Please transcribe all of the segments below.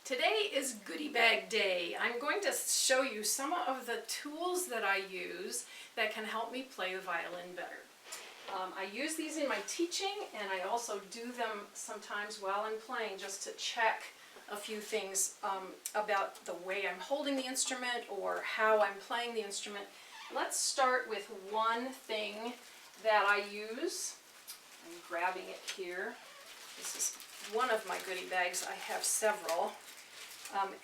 Today is Goody Bag Day. I'm going to show you some of the tools that I use that can help me play the violin better. I use these in my teaching, and I also do them sometimes while I'm playing just to check a few things about the way I'm holding the instrument or how I'm playing the instrument. Let's start with one thing that I use. I'm grabbing it here. This is one of my goodie bags. I have several.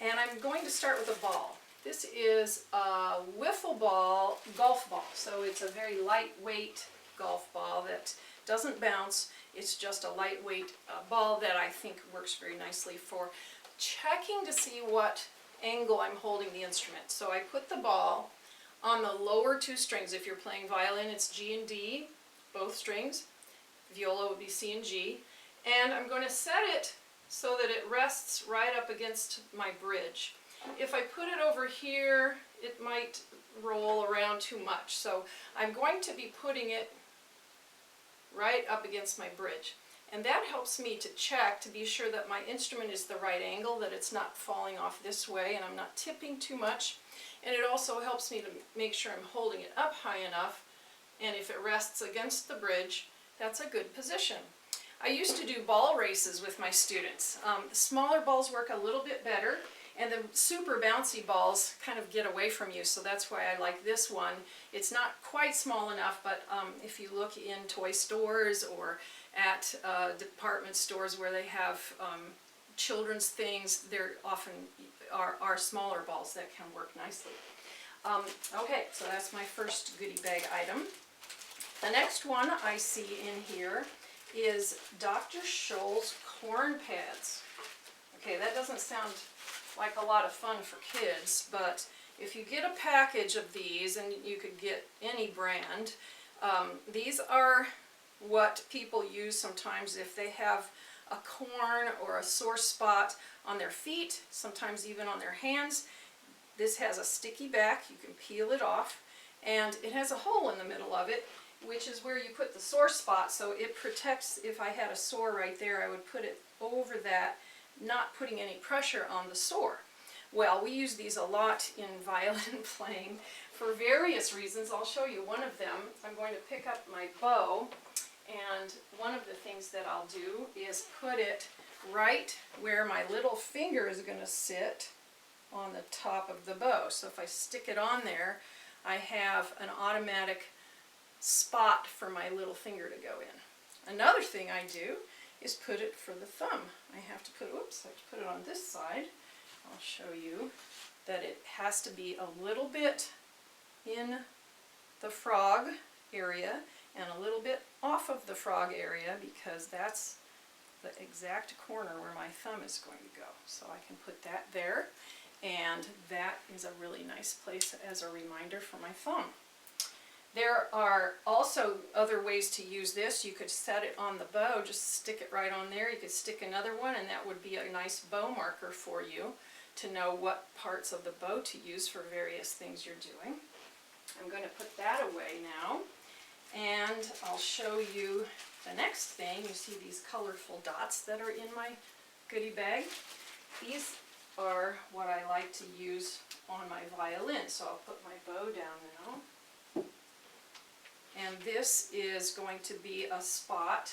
And I'm going to start with a ball. This is a wiffle ball golf ball. So it's a very lightweight golf ball that doesn't bounce. It's just a lightweight ball that I think works very nicely for checking to see what angle I'm holding the instrument. So I put the ball on the lower two strings. If you're playing violin, it's G and D, both strings. Viola would be C and G. And I'm going to set it so that it rests right up against my bridge. If I put it over here, it might roll around too much. So I'm going to be putting it right up against my bridge. And that helps me to check to be sure that my instrument is the right angle, that it's not falling off this way and I'm not tipping too much. And it also helps me to make sure I'm holding it up high enough, and if it rests against the bridge, that's a good position. I used to do ball races with my students. The smaller balls work a little bit better, and the super bouncy balls kind of get away from you, so that's why I like this one. It's not quite small enough, but if you look in toy stores or at department stores where they have children's things, there often are smaller balls that can work nicely. Okay, so that's my first goodie bag item. The next one I see in here is Dr. Scholl's corn pads. Okay, that doesn't sound like a lot of fun for kids, but if you get a package of these, and you could get any brand, these are what people use sometimes if they have a corn or a sore spot on their feet, sometimes even on their hands. This has a sticky back, you can peel it off, and it has a hole in the middle of it, which is where you put the sore spot, so it protects. If I had a sore right there, I would put it over that, not putting any pressure on the sore. Well, we use these a lot in violin playing for various reasons. I'll show you one of them. I'm going to pick up my bow, and one of the things that I'll do is put it right where my little finger is going to sit on the top of the bow. So if I stick it on there, I have an automatic spot for my little finger to go in. Another thing I do is put it for the thumb. I have to put it on this side. I'll show you that it has to be a little bit in the frog area and a little bit off of the frog area, because that's the exact corner where my thumb is going to go. So I can put that there, and that is a really nice place as a reminder for my thumb. There are also other ways to use this. You could set it on the bow, just stick it right on there. You could stick another one, and that would be a nice bow marker for you to know what parts of the bow to use for various things you're doing. I'm going to put that away now, and I'll show you the next thing. You see these colorful dots that are in my goodie bag. These are what I like to use on my violin, so I'll put my bow down now. And this is going to be a spot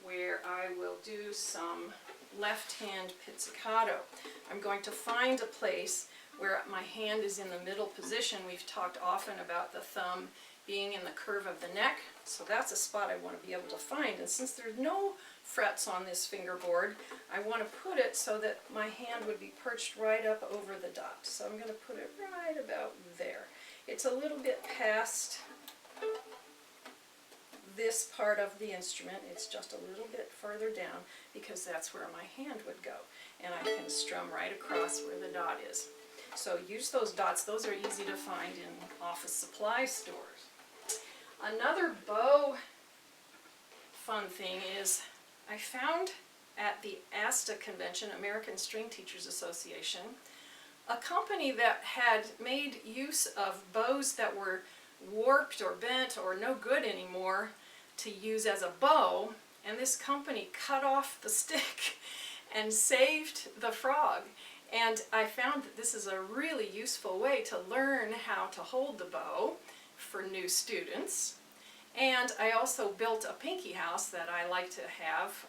where I will do some left-hand pizzicato. I'm going to find a place where my hand is in the middle position. We've talked often about the thumb being in the curve of the neck, so that's a spot I want to be able to find. And since there's no frets on this fingerboard, I want to put it so that my hand would be perched right up over the dot. So I'm going to put it right about there. It's a little bit past this part of the instrument. It's just a little bit further down, because that's where my hand would go, and I can strum right across where the dot is. So use those dots. Those are easy to find in office supply stores. Another bow fun thing is I found at the ASTA convention, American String Teachers Association, a company that had made use of bows that were warped or bent or no good anymore to use as a bow, and this company cut off the stick and saved the frog. And I found that this is a really useful way to learn how to hold the bow for new students. And I also built a pinky house that I like to have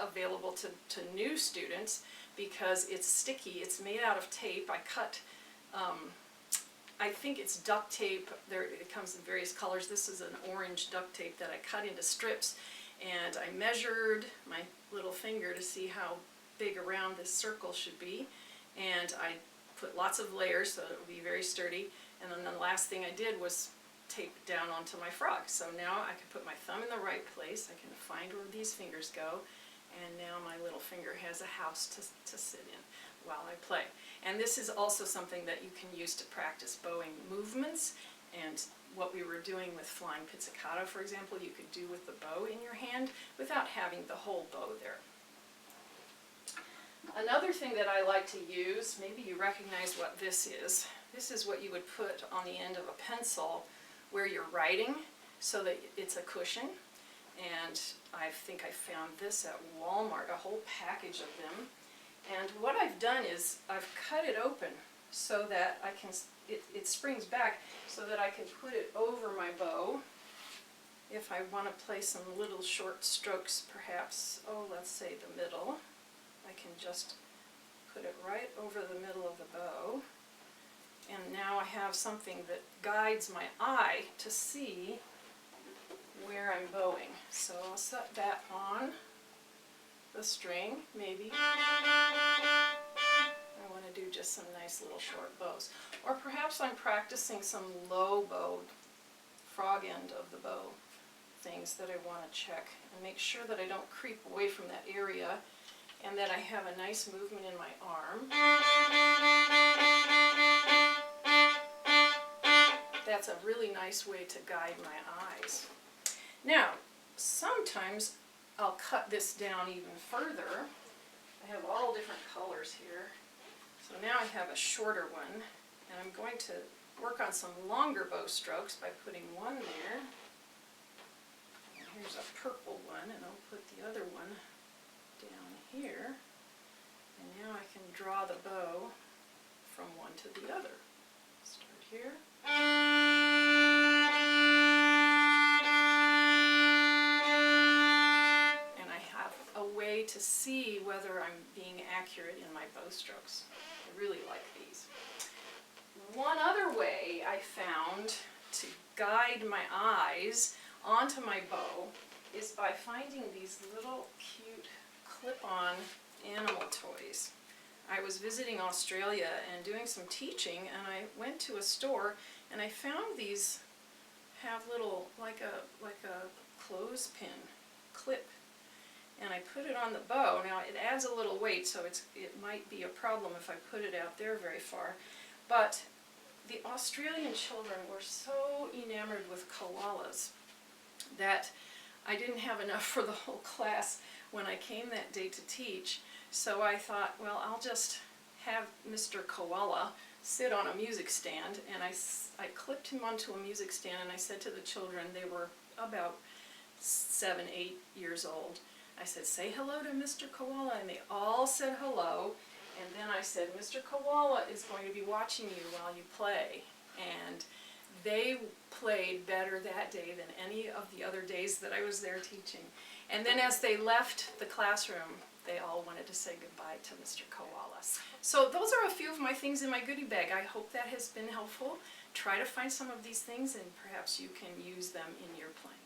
available to new students because it's sticky. It's made out of tape. I cut, I think it's duct tape. It comes in various colors. This is an orange duct tape that I cut into strips, and I measured my little finger to see how big around this circle should be, and I put lots of layers so it would be very sturdy. And then the last thing I did was tape it down onto my frog. So now I can put my thumb in the right place, I can find where these fingers go, and now my little finger has a house to sit in while I play. And this is also something that you can use to practice bowing movements, and what we were doing with flying pizzicato, for example, you could do with the bow in your hand without having the whole bow there. Another thing that I like to use, maybe you recognize what this is. This is what you would put on the end of a pencil where you're writing so that it's a cushion. And I think I found this at Walmart, a whole package of them. And what I've done is I've cut it open so that I can, it springs back so that I can put it over my bow. If I want to play some little short strokes, perhaps, let's say the middle, I can just put it right over the middle of the bow. And now I have something that guides my eye to see where I'm bowing. So I'll set that on the string, maybe. I want to do just some nice little short bows. Or perhaps I'm practicing some low bow, frog end of the bow things that I want to check and make sure that I don't creep away from that area, and that I have a nice movement in my arm. That's a really nice way to guide my eyes. Now, sometimes I'll cut this down even further. I have all different colors here. So now I have a shorter one, and I'm going to work on some longer bow strokes by putting one there. And here's a purple one, and I'll put the other one down here. And now I can draw the bow from one to the other. Start here. And I have a way to see whether I'm being accurate in my bow strokes. I really like these. One other way I found to guide my eyes onto my bow is by finding these little cute clip-on animal toys. I was visiting Australia and doing some teaching, and I went to a store and I found these have little, like a clothespin clip, and I put it on the bow. Now it adds a little weight, so it might be a problem if I put it out there very far, but the Australian children were so enamored with koalas that I didn't have enough for the whole class when I came that day to teach. So I thought, well, I'll just have Mr. Koala sit on a music stand, and I clipped him onto a music stand, and I said to the children, they were about 7, 8 years old, I said, say hello to Mr. Koala, and they all said hello. And then I said, Mr. Koala is going to be watching you while you play. And they played better that day than any of the other days that I was there teaching. And then as they left the classroom, they all wanted to say goodbye to Mr. Koala. So those are a few of my things in my goodie bag. I hope that has been helpful. Try to find some of these things, and perhaps you can use them in your playing.